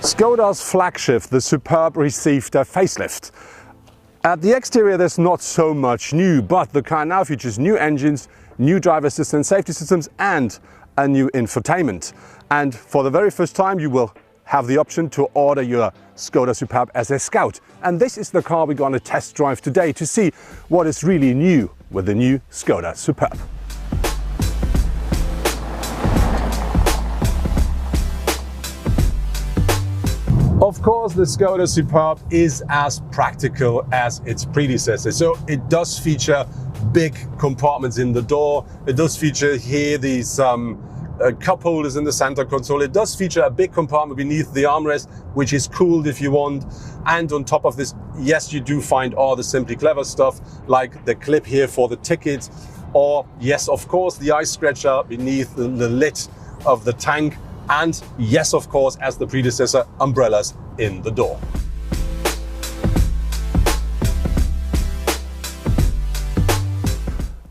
Skoda's flagship, the Superb, received a facelift. At the exterior there's not so much new, but the car now features new engines, new driver assistance safety systems and a new infotainment. And for the very first time you will have the option to order your Skoda Superb as a Scout. And this is the car we're going to test drive today to see what is really new with the new Skoda Superb. Of course, the Skoda Superb is as practical as its predecessor. So it does feature big compartments in the door. It does feature here these cup holders in the center console. It does feature a big compartment beneath the armrest, which is cooled if you want. And on top of this, yes, you do find all the Simply Clever stuff, like the clip here for the ticket, or yes, of course, the ice scratcher beneath the lid of the tank. And yes, of course, as the predecessor, umbrellas in the door.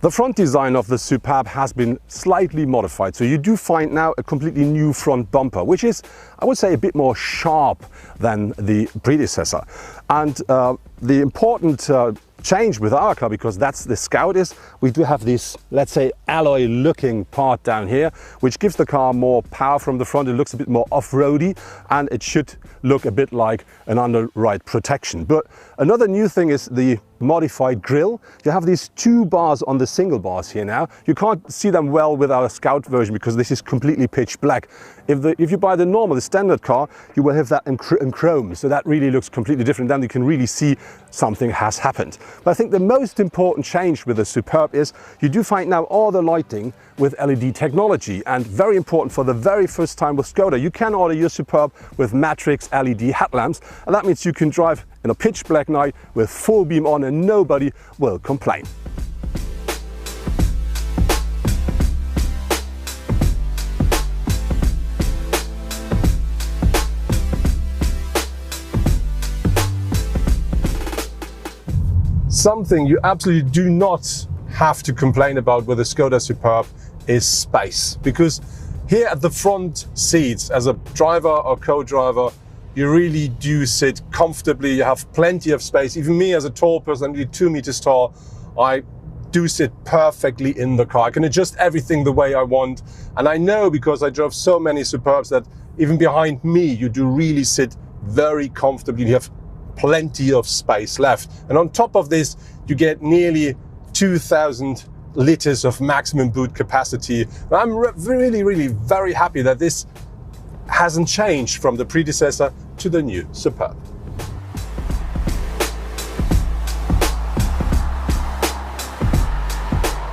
The front design of the Superb has been slightly modified, so you do find now a completely new front bumper, which is, I would say, a bit more sharp than the predecessor. And the important change with our car, because that's the Scout, is we do have this, let's say, alloy looking part down here, which gives the car more power from the front. It looks a bit more off-roady and it should look a bit like an underride protection. But another new thing is the modified grille. You have these two bars on the single bars here now. You can't see them well with our Scout version because this is completely pitch black. If you buy the standard car, you will have that in chrome, so that really looks completely different. Then you can really see something has happened. But I think the most important change with the Superb is you do find now all the lighting with LED technology, and very important for the very first time with Skoda, you can order your Superb with matrix LED headlamps, and that means you can drive in a pitch black night with full beam on and nobody will complain. Something you absolutely do not have to complain about with the Skoda Superb is space, because here at the front seats, as a driver or co-driver, you really do sit comfortably. You have plenty of space. Even me, as a tall person, I'm nearly 2 meters tall, I do sit perfectly in the car. I can adjust everything the way I want. And I know, because I drove so many Superbs, that even behind me, you do really sit very comfortably. You have plenty of space left. And on top of this, you get nearly 2,000 liters of maximum boot capacity. And I'm really very happy that this hasn't changed from the predecessor to the new Superb.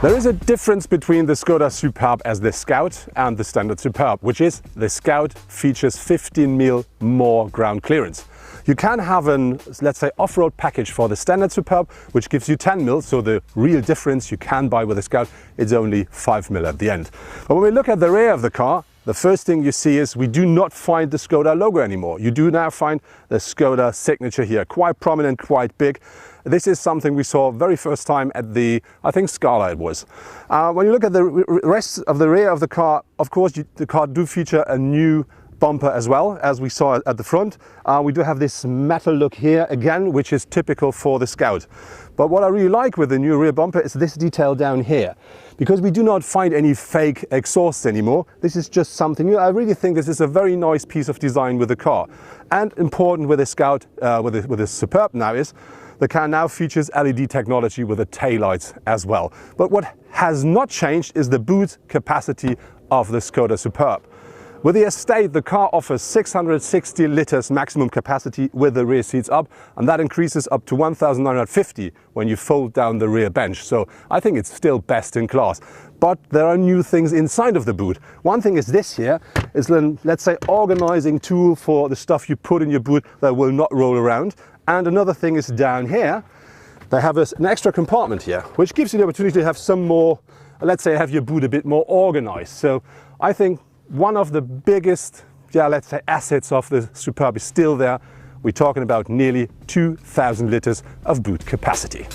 There is a difference between the Skoda Superb as the Scout and the standard Superb, which is the Scout features 15 mm more ground clearance. You can have an, let's say, off-road package for the standard Superb, which gives you 10 mm, so the real difference you can buy with the Scout is only 5 mm at the end. But when we look at the rear of the car, the first thing you see is we do not find the Skoda logo anymore. You do now find the Skoda signature here, quite prominent, quite big. This is something we saw very first time at the, I think, Scala it was. When you look at the rest of the rear of the car, of course, the car do feature a new bumper as well, as we saw at the front. We do have this metal look here again, which is typical for the Scout. But what I really like with the new rear bumper is this detail down here, because we do not find any fake exhausts anymore. This is just something new. I really think this is a very nice piece of design with the car. And important with the Scout, with the Superb now, is the car now features LED technology with the taillights as well. But what has not changed is the boot capacity of the Skoda Superb. With the Estate, the car offers 660 liters maximum capacity with the rear seats up, and that increases up to 1,950 when you fold down the rear bench. So I think it's still best in class. But there are new things inside of the boot. One thing is this here, is an, let's say, organizing tool for the stuff you put in your boot that will not roll around. And another thing is down here, they have an extra compartment here, which gives you the opportunity to have some more, let's say, have your boot a bit more organized. So I think one of the biggest, let's say, assets of the Superb is still there. We're talking about nearly 2,000 liters of boot capacity.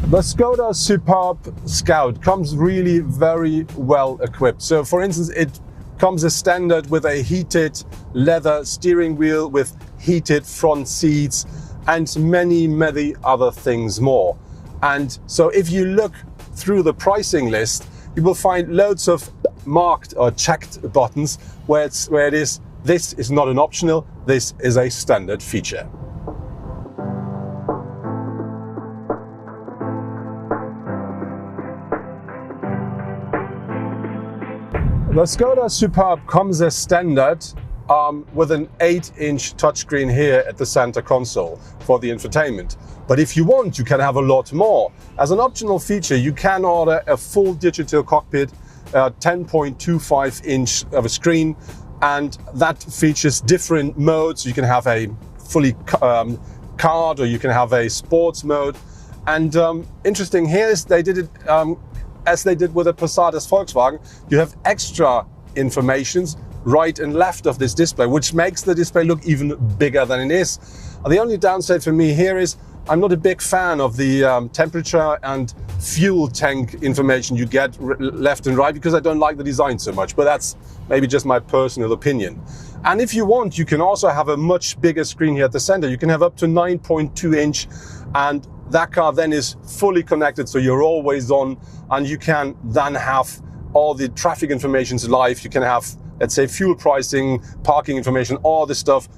The Skoda Superb Scout comes really very well equipped. So for instance, it comes as standard with a heated leather steering wheel with heated front seats and many other things more. And so if you look through the pricing list, you will find loads of marked or checked buttons where it is, this is not an optional, this is a standard feature. The Skoda Superb comes as standard with an 8-inch touchscreen here at the center console for the infotainment. But if you want, you can have a lot more. As an optional feature, you can order a full digital cockpit, 10.25 inch of a screen, and that features different modes. You can have a fully card, or you can have a sports mode. And interesting here is they did it as they did with the Passat as Volkswagen. You have extra informations right and left of this display, which makes the display look even bigger than it is. The only downside for me here is I'm not a big fan of the temperature and fuel tank information you get left and right, because I don't like the design so much, but that's maybe just my personal opinion. And if you want, you can also have a much bigger screen here at the center. You can have up to 9.2 inch, and that car then is fully connected, so you're always on, and you can then have all the traffic information live. You can have, let's say, fuel pricing, parking information, all this stuff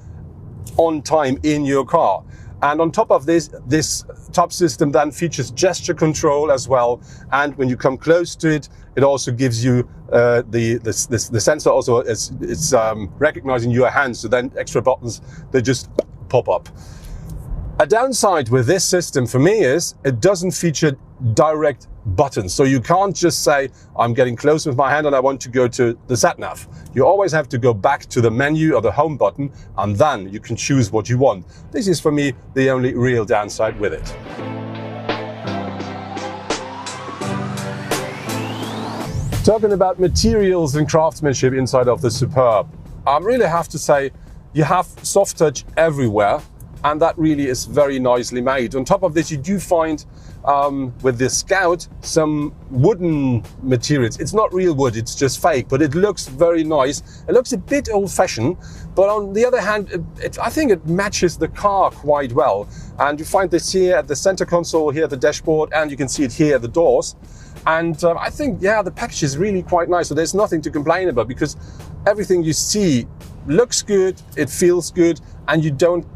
on time in your car. And on top of this, this top system then features gesture control as well. And when you come close to it, it also gives you the sensor also it's recognizing your hands. So then extra buttons, they just pop up. A downside with this system for me is it doesn't feature direct buttons. So you can't just say, I'm getting close with my hand and I want to go to the sat-nav. You always have to go back to the menu or the home button, and then you can choose what you want. This is for me the only real downside with it. Talking about materials and craftsmanship inside of the Superb, I really have to say you have soft touch everywhere, and that really is very nicely made. On top of this, you do find with the Scout some wooden materials. It's not real wood, it's just fake, but it looks very nice. It looks a bit old-fashioned, but on the other hand, I think it matches the car quite well. And you find this here at the center console, here at the dashboard, and you can see it here at the doors. And I think, yeah, the package is really quite nice, so there's nothing to complain about, because everything you see looks good, it feels good, and you don't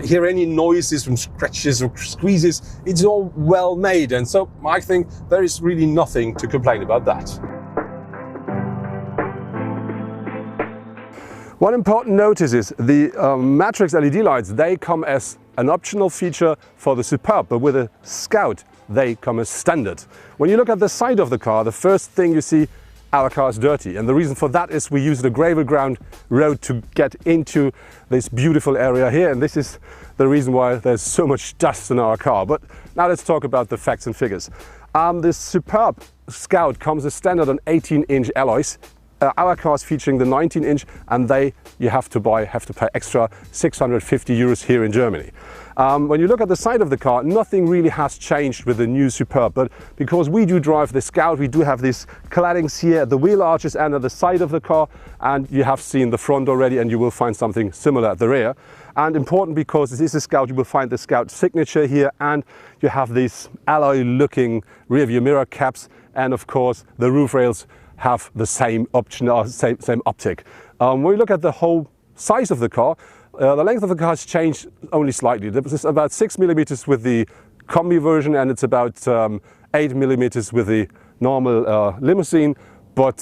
hear any noises from scratches or squeezes. It's all well made, and so I think there is really nothing to complain about that. One important notice is the matrix LED lights, they come as an optional feature for the Superb, but with the Scout they come as standard. When you look at the side of the car, the first thing you see, our car is dirty, and the reason for that is we use the gravel ground road to get into this beautiful area here, and this is the reason why there's so much dust in our car. But now let's talk about the facts and figures. This Superb Scout comes as standard on 18-inch alloys. Our car is featuring the 19-inch, and you have to pay extra 650 euros here in Germany. When you look at the side of the car, nothing really has changed with the new Superb, but because we do drive the Scout, we do have these claddings here at the wheel arches and at the side of the car, and you have seen the front already, and you will find something similar at the rear. And important, because this is a Scout, you will find the Scout signature here, and you have these alloy-looking rear-view mirror caps, and of course the roof rails have the same option, or same optic. When we look at the whole size of the car, the length of the car has changed only slightly. This is about 6 millimeters with the Combi version, and it's about 8 millimeters with the normal limousine. But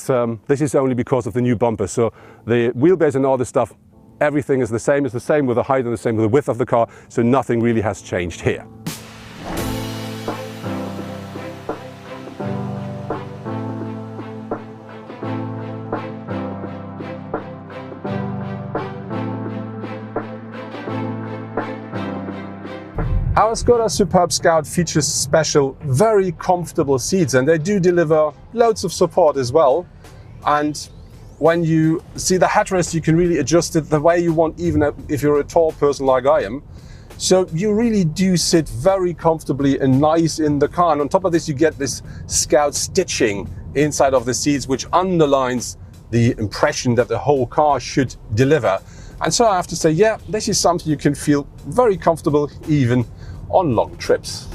this is only because of the new bumper. So the wheelbase and all this stuff, everything is the same. It's the same with the height and the same with the width of the car. So nothing really has changed here. Our Skoda Superb Scout features special, very comfortable seats, and they do deliver loads of support as well. And when you see the headrest, you can really adjust it the way you want, even if you're a tall person like I am. So you really do sit very comfortably and nice in the car. And on top of this, you get this Scout stitching inside of the seats, which underlines the impression that the whole car should deliver. And so I have to say, yeah, this is something you can feel very comfortable even on long trips.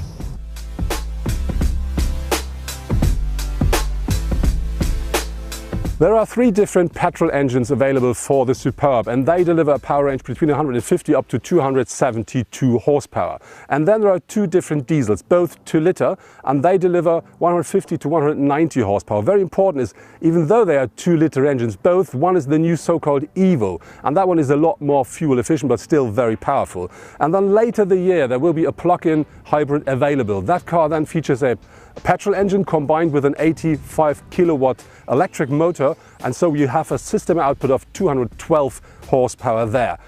There are 3 different petrol engines available for the Superb, and they deliver a power range between 150 up to 272 horsepower. And then there are 2 different diesels, both 2 liter, and they deliver 150 to 190 horsepower. Very important is, even though they are 2 liter engines, both, one is the new so-called Evo, and that one is a lot more fuel efficient, but still very powerful. And then later the year, there will be a plug-in hybrid available. That car then features a petrol engine combined with an 85 kilowatt electric motor, and so you have a system output of 212 horsepower there.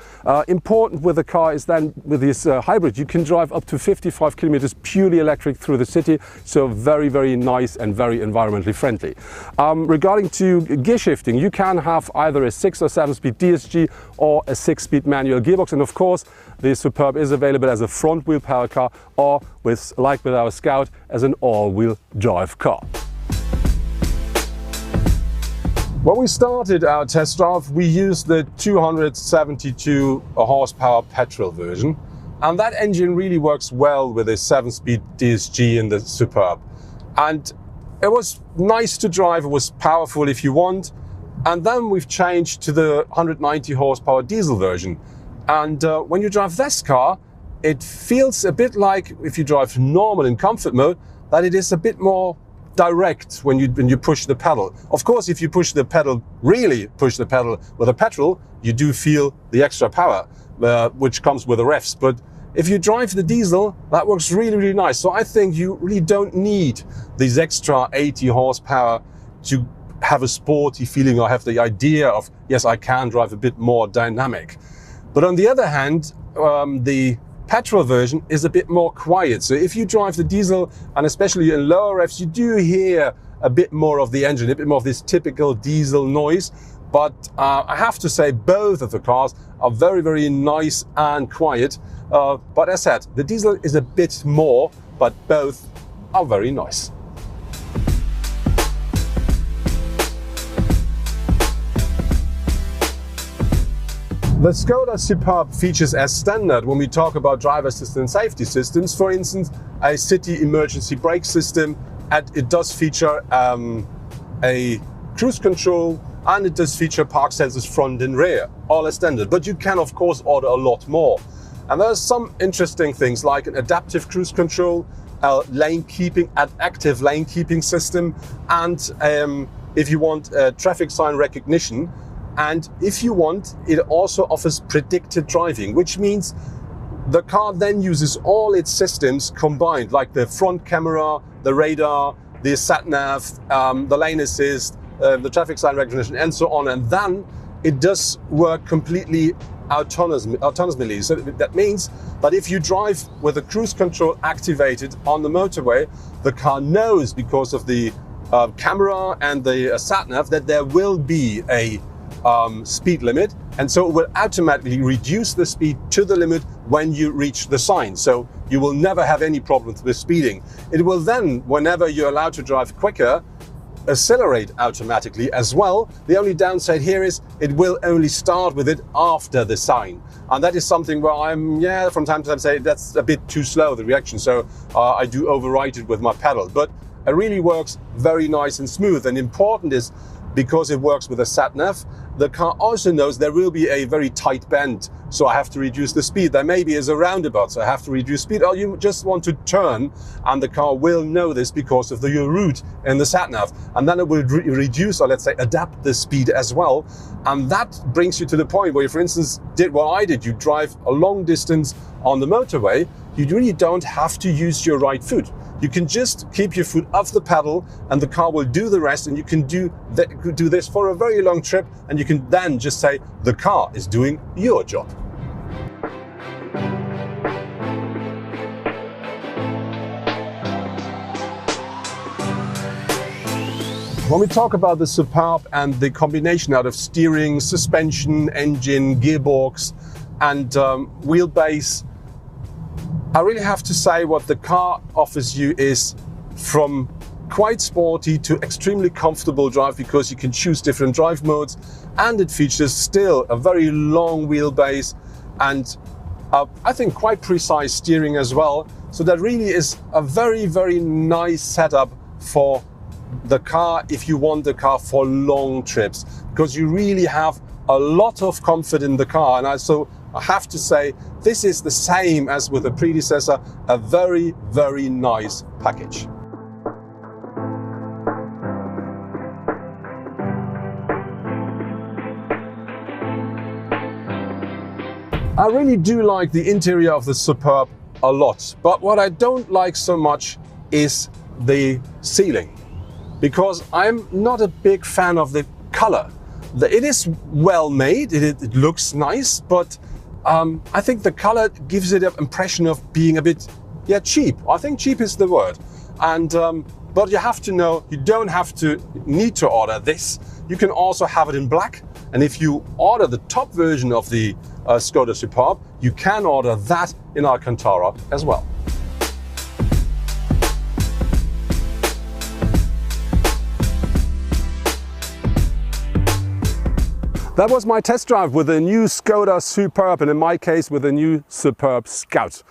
Important with the car is then with this hybrid, you can drive up to 55 kilometers purely electric through the city, so very, very nice and very environmentally friendly. Regarding to gear shifting, you can have either a 6 or 7-speed DSG or a 6-speed manual gearbox, and of course the Superb is available as a front-wheel power car or with, like with our Scout, as an all-wheel drive car. When we started our test drive, we used the 272 horsepower petrol version, and that engine really works well with a 7-speed DSG in the Superb. And it was nice to drive, it was powerful if you want, and then we've changed to the 190 horsepower diesel version. And when you drive this car, it feels a bit like, if you drive normal in comfort mode, that it is a bit more direct when you push the pedal. Of course, if you push the pedal, really push the pedal with a petrol, you do feel the extra power, which comes with the revs. But if you drive the diesel, that works really, really nice. So I think you really don't need these extra 80 horsepower to have a sporty feeling or have the idea of, yes, I can drive a bit more dynamic. But on the other hand, the petrol version is a bit more quiet. So if you drive the diesel, and especially in lower revs, you do hear a bit more of the engine, a bit more of this typical diesel noise. But I have to say both of the cars are very, very nice and quiet. But as I said, the diesel is a bit more, but both are very nice. The Skoda Superb features as standard when we talk about driver assistance safety systems, for instance, a city emergency brake system, and it does feature a cruise control, and it does feature park sensors front and rear, all as standard. But you can of course order a lot more. And there's some interesting things like an adaptive cruise control, lane keeping, active lane keeping system, and if you want traffic sign recognition. And if you want, it also offers predicted driving, which means the car then uses all its systems combined, like the front camera, the radar, the sat-nav, the lane assist, the traffic sign recognition, and so on. And then it does work completely autonomously. So that means that if you drive with the cruise control activated on the motorway, the car knows, because of the camera and the sat-nav, that there will be a speed limit, and so it will automatically reduce the speed to the limit when you reach the sign. So you will never have any problems with speeding. It will then, whenever you're allowed to drive quicker, accelerate automatically as well. The only downside here is it will only start with it after the sign. And that is something where from time to time say that's a bit too slow, the reaction. So I do override it with my pedal. But it really works very nice and smooth. And important is, because it works with a sat-nav, the car also knows there will be a very tight bend, so I have to reduce the speed. There maybe is a roundabout, so I have to reduce speed. Or you just want to turn, and the car will know this because of your route in the sat-nav. And then it will reduce, or let's say adapt the speed as well. And that brings you to the point where you, for instance, did what I did. You drive a long distance on the motorway, you really don't have to use your right foot. You can just keep your foot off the pedal and the car will do the rest, and you can do this for a very long trip, and you can then just say the car is doing your job. When we talk about the Superb and the combination out of steering, suspension, engine, gearbox and wheelbase, I really have to say what the car offers you is from quite sporty to extremely comfortable drive, because you can choose different drive modes, and it features still a very long wheelbase and I think quite precise steering as well. So that really is a very, very nice setup for the car if you want the car for long trips, because you really have a lot of comfort in the car. And I have to say, this is the same as with the predecessor, a very, very nice package. I really do like the interior of the Superb a lot, but what I don't like so much is the ceiling, because I'm not a big fan of the color. It is well made, it looks nice, but I think the color gives it an impression of being a bit, cheap. I think cheap is the word. And but you have to know, you don't need to order this. You can also have it in black. And if you order the top version of the Skoda Superb, you can order that in Alcantara as well. That was my test drive with the new Skoda Superb, and in my case with the new Superb Scout.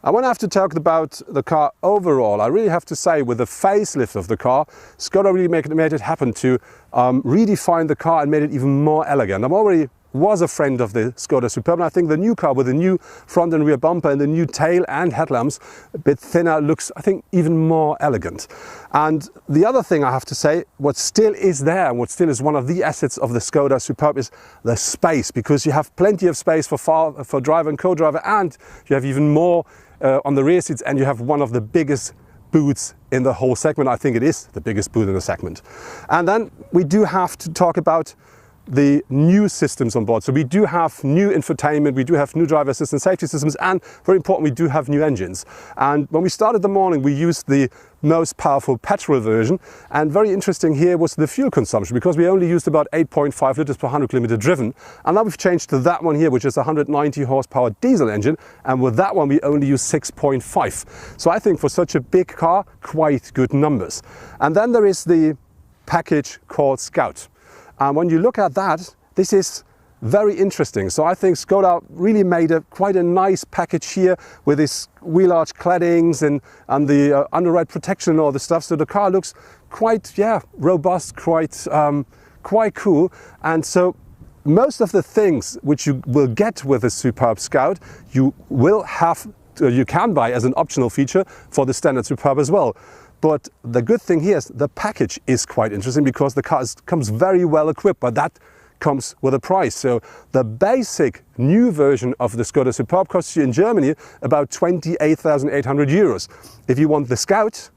When I have to talk about the car overall, I really have to say, with the facelift of the car, Skoda really made it happen to redefine the car and made it even more elegant. I'm already was a friend of the Skoda Superb, and I think the new car with the new front and rear bumper and the new tail and headlamps, a bit thinner, looks, I think, even more elegant. And the other thing I have to say, what still is there and what still is one of the assets of the Skoda Superb is the space, because you have plenty of space for driver and co-driver, and you have even more on the rear seats, and you have one of the biggest boots in the whole segment. I think it is the biggest boot in the segment. And then we do have to talk about the new systems on board. So we do have new infotainment, we do have new driver assistance safety systems, and very important, we do have new engines. And when we started the morning, we used the most powerful petrol version, and very interesting here was the fuel consumption, because we only used about 8.5 liters per 100 kilometer driven, and now we've changed to that one here, which is a 190 horsepower diesel engine, and with that one we only use 6.5. So I think for such a big car, quite good numbers. And then there is the package called Scout. And when you look at that, this is very interesting. So I think Skoda really made quite a nice package here with this wheel arch claddings and the underride protection and all the stuff. So the car looks quite, robust, quite cool. And so most of the things which you will get with the Superb Scout, you can buy as an optional feature for the standard Superb as well. But the good thing here is the package is quite interesting, because the car comes very well equipped, but that comes with a price. So the basic new version of the Skoda Superb costs you in Germany about 28,800 euros. If you want the Scout,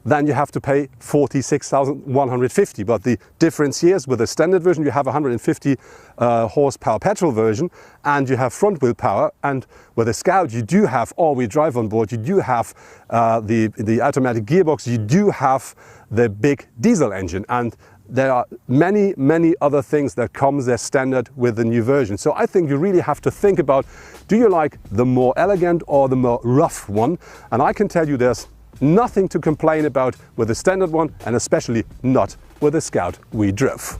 then you have to pay 46,150. But the difference here is with the standard version, you have a 150 horsepower petrol version, and you have front wheel power. And with the Scout, you do have all-wheel drive on board. You do have the automatic gearbox. You do have the big diesel engine. And there are many, many other things that comes as standard with the new version. So I think you really have to think about, do you like the more elegant or the more rough one? And I can tell you there's nothing to complain about with the standard one, and especially not with the Scout we drove.